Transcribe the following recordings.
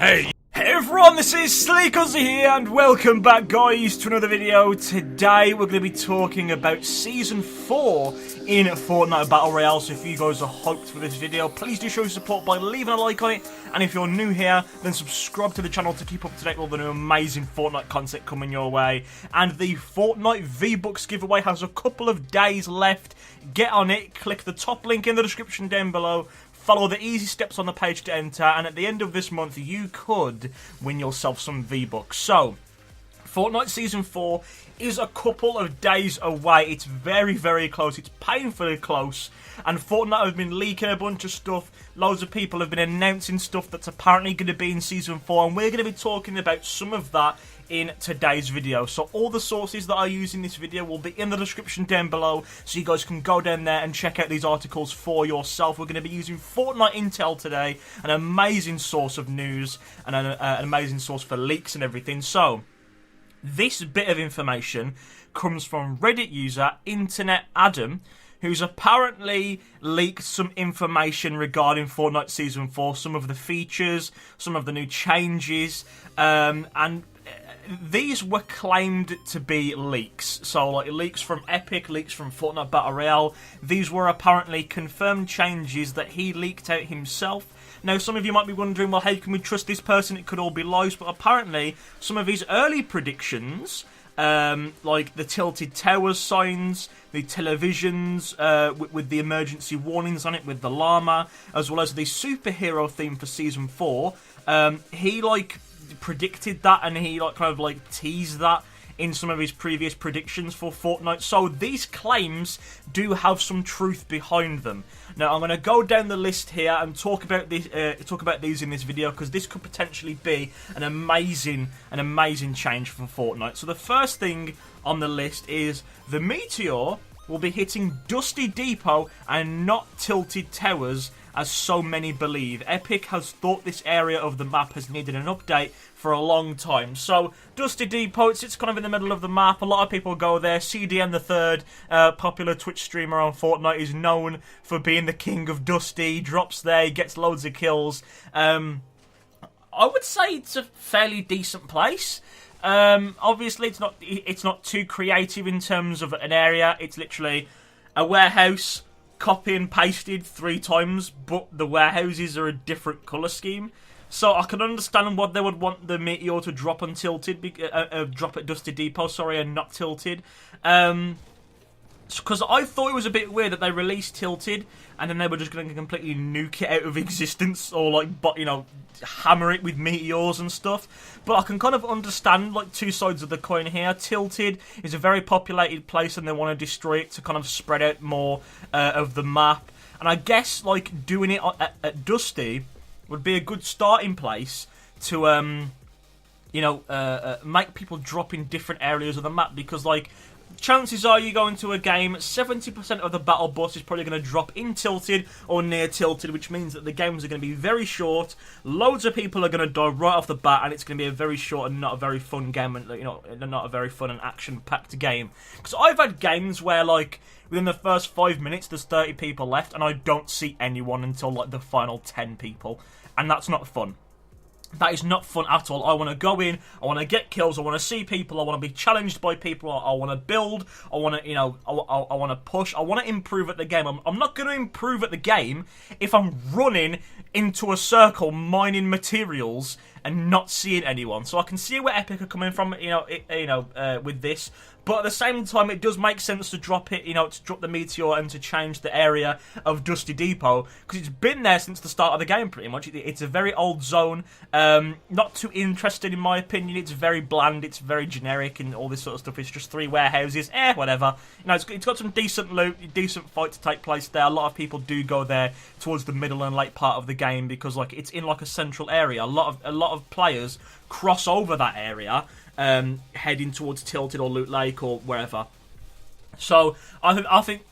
Hey everyone, this is Sleekozzy here, and welcome back, guys, to another video. Today we're going to be talking about Season 4 in Fortnite Battle Royale, so if you guys are hyped for this video, please do show your support by leaving a like on it, and if you're new here, then subscribe to the channel to keep up to date with all the new amazing Fortnite content coming your way. And the Fortnite V-Bucks giveaway has a couple of days left. Get on it, click the top link in the description down below, follow the easy steps on the page to enter, and at the end of this month, you could win yourself some V-Bucks. So, Fortnite Season 4 is a couple of days away. It's very, very close. It's painfully close. And Fortnite have been leaking a bunch of stuff. Loads of people have been announcing stuff that's apparently going to be in Season 4. And we're going to be talking about some of that in today's video. So all the sources that I use in this video will be in the description down below, so you guys can go down there and check out these articles for yourself. We're going to be using Fortnite Intel today, an amazing source of news and an amazing source for leaks and everything. So this bit of information comes from Reddit user Internet Adam, who's apparently leaked some information regarding Fortnite Season 4, some of the features, some of the new changes, and these were claimed to be leaks. So, like, leaks from Epic, leaks from Fortnite Battle Royale. These were apparently confirmed changes that he leaked out himself. Now, some of you might be wondering, well, how can we trust this person? It could all be lies. But apparently, some of his early predictions, like the tilted towers signs, the televisions with the emergency warnings on it, with the llama, as well as the superhero theme for Season 4, he, like, predicted that, and he teased that in some of his previous predictions for Fortnite. So these claims do have some truth behind them. Now I'm going to go down the list here and talk about these in this video, because this could potentially be an amazing change for Fortnite. So the first thing on the list is the Meteor will be hitting Dusty Depot and not Tilted Towers, as so many believe. Epic has thought this area of the map has needed an update for a long time. So, Dusty Depot, it's kind of in the middle of the map. A lot of people go there. CDM the Third, popular Twitch streamer on Fortnite, is known for being the king of Dusty. He drops there, he gets loads of kills. I would say it's a fairly decent place. Obviously, it's not too creative in terms of an area. It's literally a warehouse, copy and pasted 3 times, but the warehouses are a different colour scheme. So I can understand why they would want the Meteor to drop on Tilted, drop at Dusty Depot, sorry, and not Tilted. Because I thought it was a bit weird that they released Tilted and then they were just going to completely nuke it out of existence, or like, hammer it with meteors and stuff. But I can kind of understand, like, two sides of the coin here. Tilted is a very populated place and they want to destroy it to kind of spread out more of the map. And I guess, like, doing it at Dusty would be a good starting place to, make people drop in different areas of the map, because, like, chances are you go into a game, 70% of the battle bus is probably going to drop in Tilted or near Tilted, which means that the games are going to be very short. Loads of people are going to die right off the bat, and it's going to be a very short and not a very fun game, and not a very fun and action-packed game. Because I've had games where, like, within the first 5 minutes there's 30 people left, and I don't see anyone until, like, the final 10 people, and that's not fun. That is not fun at all. I want to go in, I want to get kills, I want to see people, I want to be challenged by people, I want to build, I want to, I want to push, I want to improve at the game. I'm not going to improve at the game if I'm running into a circle, mining materials, and not seeing anyone. So I can see where Epic are coming from, with this. But at the same time, it does make sense to drop it, to drop the Meteor and to change the area of Dusty Depot, because it's been there since the start of the game, pretty much. It's a very old zone, not too interesting in my opinion. It's very bland, it's very generic, and all this sort of stuff. It's just 3 warehouses, whatever. It's got some decent loot, decent fight to take place there. A lot of people do go there towards the middle and late part of the game, because, like, it's in, like, a central area. A lot of players cross over that area, heading towards Tilted or Loot Lake or wherever. So I think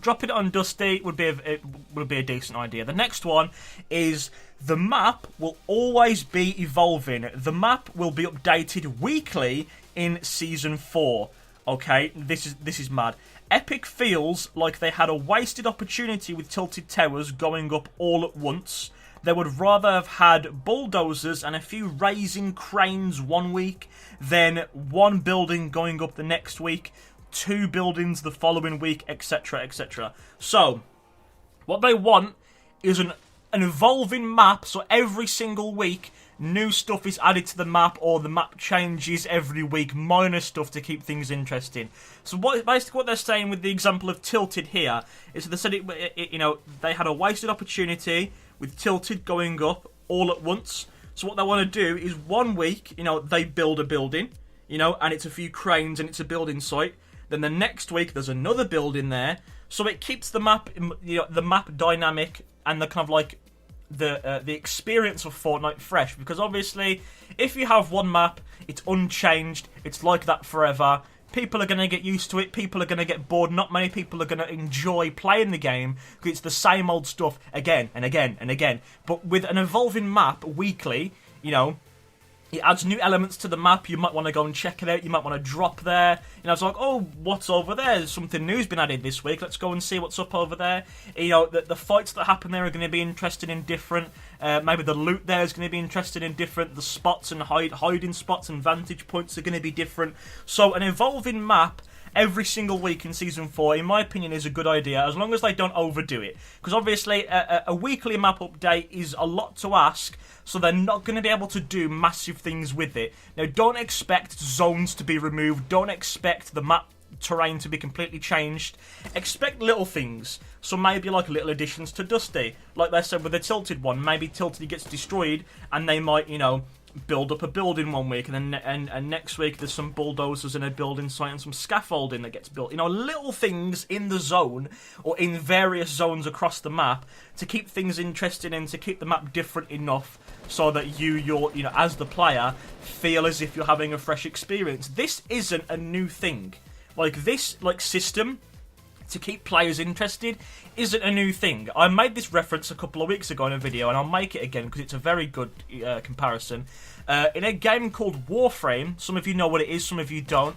dropping it on Dusty would be a decent idea. The next one is the map will always be evolving. The map will be updated weekly in Season 4. Okay, this is mad. Epic feels like they had a wasted opportunity with Tilted Towers going up all at once. they would rather have had bulldozers and a few raising cranes one week than one building going up the next week, two buildings the following week, etc, etc. So, what they want is an evolving map, so every single week new stuff is added to the map, or the map changes every week, minor stuff to keep things interesting. So basically what they're saying with the example of Tilted here is they said they had a wasted opportunity with Tilted going up all at once. So what they want to do is one week, they build a building, and it's a few cranes and it's a building site. Then the next week there's another building there, so it keeps the map, the map dynamic and the kind of like the experience of Fortnite fresh. Because obviously, if you have one map, it's unchanged, it's like that forever. People are going to get used to it, people are going to get bored, not many people are going to enjoy playing the game because it's the same old stuff again and again and again. But with an evolving map weekly, it adds new elements to the map. You might want to go and check it out. You might want to drop there. It's like, oh, what's over there? Something new's been added this week. Let's go and see what's up over there. The fights that happen there are going to be interesting and different. Maybe the loot there is going to be interesting and different. The spots and hiding spots and vantage points are going to be different. So an evolving map every single week in Season 4, in my opinion, is a good idea, as long as they don't overdo it. Because obviously, a weekly map update is a lot to ask, so they're not going to be able to do massive things with it. Now, don't expect zones to be removed, don't expect the map terrain to be completely changed. Expect little things, so maybe like little additions to Dusty. Like they said with the Tilted one, maybe Tilted gets destroyed, and they might, build up a building one week, and then and next week there's some bulldozers in a building site and some scaffolding that gets built. Little things in the zone or in various zones across the map to keep things interesting and to keep the map different enough so that you're as the player feel as if you're having a fresh experience. This isn't a new thing. This system to keep players interested isn't a new thing. I made this reference a couple of weeks ago in a video, and I'll make it again because it's a very good comparison. In a game called Warframe, some of you know what it is, some of you don't,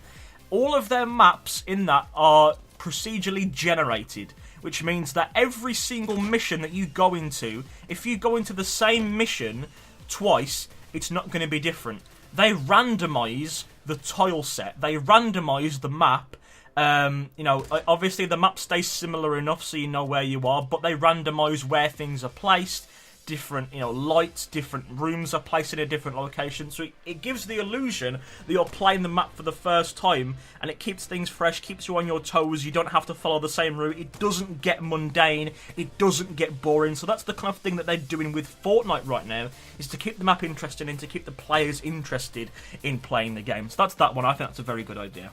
all of their maps in that are procedurally generated, which means that every single mission that you go into, if you go into the same mission twice, it's not going to be different. They randomise the tile set, they randomise the map. Obviously the map stays similar enough so you know where you are, but they randomise where things are placed. Different, lights, different rooms are placed in a different location, so it gives the illusion that you're playing the map for the first time, and it keeps things fresh, keeps you on your toes. You don't have to follow the same route. It doesn't get mundane, it doesn't get boring. So that's the kind of thing that they're doing with Fortnite right now, is to keep the map interesting and to keep the players interested in playing the game. So that's that one. I think that's a very good idea.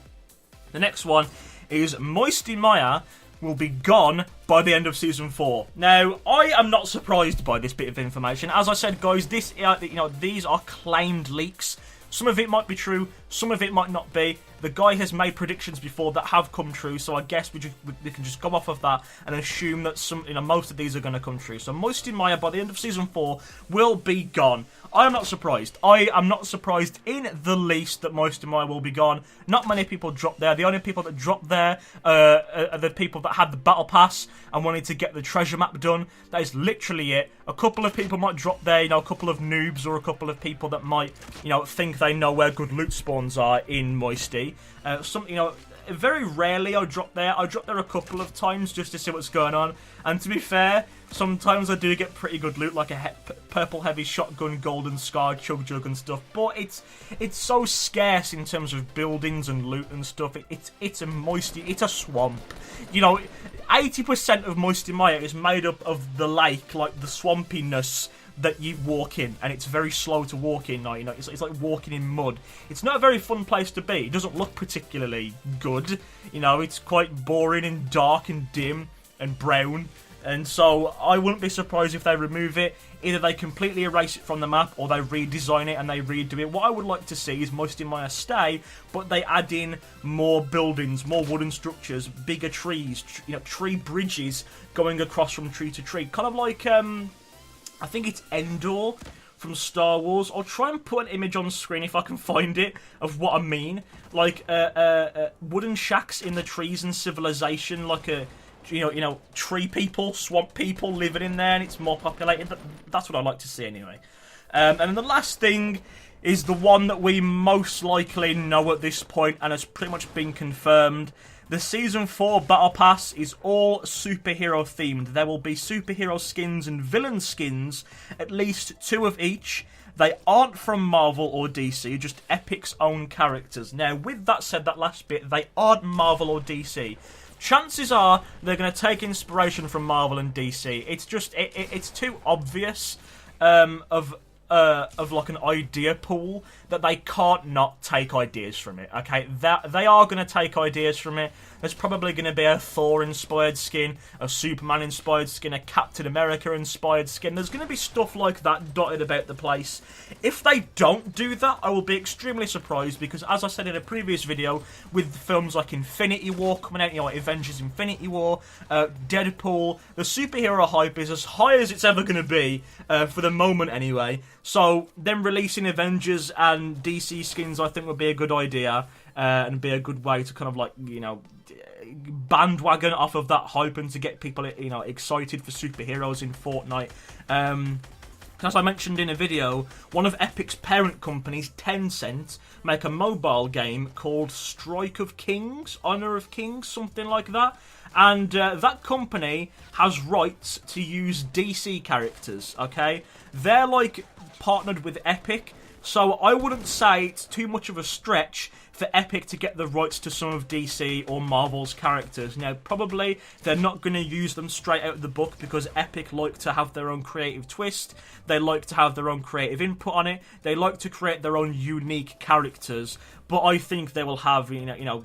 The next one is Moisty Maya will be gone by the end of Season 4. Now, I am not surprised by this bit of information. As I said, guys, these are claimed leaks. Some of it might be true, some of it might not be. The guy has made predictions before that have come true, so I guess we can just go off of that and assume that most of these are going to come true. So Moisty Maya, by the end of Season 4, will be gone. I am not surprised. I am not surprised in the least that Moisty Maya will be gone. Not many people dropped there. The only people that dropped there are the people that had the Battle Pass and wanted to get the treasure map done. That is literally it. A couple of people might drop there, a couple of noobs or a couple of people that might, think they know where good loot spawns are in Moisty. Very rarely I drop there. I drop there a couple of times just to see what's going on. And to be fair, sometimes I do get pretty good loot, like a purple heavy shotgun, golden scar, chug jug and stuff. But it's so scarce in terms of buildings and loot and stuff. It's a Moisty, it's a swamp. 80% of Moisty Maya is made up of the lake, like the swampiness that you walk in, and it's very slow to walk in. It's like walking in mud. It's not a very fun place to be. It doesn't look particularly good. It's quite boring and dark and dim and brown. And so I wouldn't be surprised if they remove it. Either they completely erase it from the map, or they redesign it and they redo it. What I would like to see is Moisty Maya stay, but they add in more buildings, more wooden structures, bigger trees, tree bridges going across from tree to tree. Kind of like I think it's Endor from Star Wars. I'll try and put an image on screen if I can find it of what I mean. Like wooden shacks in the trees in Civilization, like tree people, swamp people living in there, and it's more populated. That's what I like to see anyway. And then the last thing is the one that we most likely know at this point and has pretty much been confirmed. The Season 4 Battle Pass is all superhero themed. There will be superhero skins and villain skins, at least 2 of each. They aren't from Marvel or DC, just Epic's own characters. Now, with that said, that last bit, they aren't Marvel or DC. Chances are they're going to take inspiration from Marvel and DC. It's just, it's too obvious of like an idea pool that they can't not take ideas from it. Okay, they are going to take ideas from it. There's probably going to be a Thor-inspired skin, a Superman-inspired skin, a Captain America-inspired skin. There's going to be stuff like that dotted about the place. If they don't do that, I will be extremely surprised because, as I said in a previous video, with films like Infinity War coming out, like Avengers Infinity War, Deadpool, the superhero hype is as high as it's ever going to be, for the moment anyway. So, them releasing Avengers and DC skins, I think, would be a good idea, and be a good way to kind of, like, bandwagon off of that hype and to get people, excited for superheroes in Fortnite. As I mentioned in a video, one of Epic's parent companies, Tencent, make a mobile game called Strike of Kings, Honor of Kings, something like that. And that company has rights to use DC characters, okay? They're, like, partnered with Epic, so I wouldn't say it's too much of a stretch for Epic to get the rights to some of DC or Marvel's characters. Now, probably they're not going to use them straight out of the book because Epic like to have their own creative twist. They like to have their own creative input on it. They like to create their own unique characters. But I think they will have,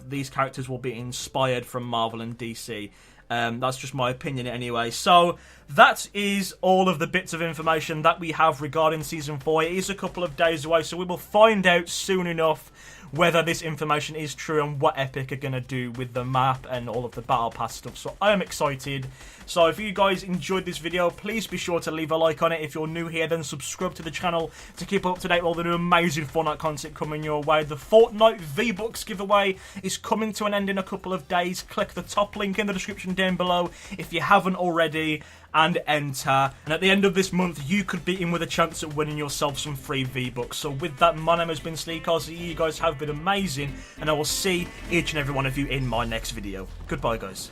these characters will be inspired from Marvel and DC. That's just my opinion anyway. So that is all of the bits of information that we have regarding Season 4. It is a couple of days away, so we will find out soon enough whether this information is true and what Epic are going to do with the map and all of the Battle Pass stuff. So I am excited. So if you guys enjoyed this video, please be sure to leave a like on it. If you're new here, then subscribe to the channel to keep up to date with all the new amazing Fortnite content coming your way. The Fortnite V-Bucks giveaway is coming to an end in a couple of days. Click the top link in the description down below if you haven't already, and enter. And at the end of this month, you could be in with a chance at winning yourself some free V-Bucks. So with that, my name has been Sleekos. You guys have been amazing, and I will see each and every one of you in my next video. Goodbye, guys.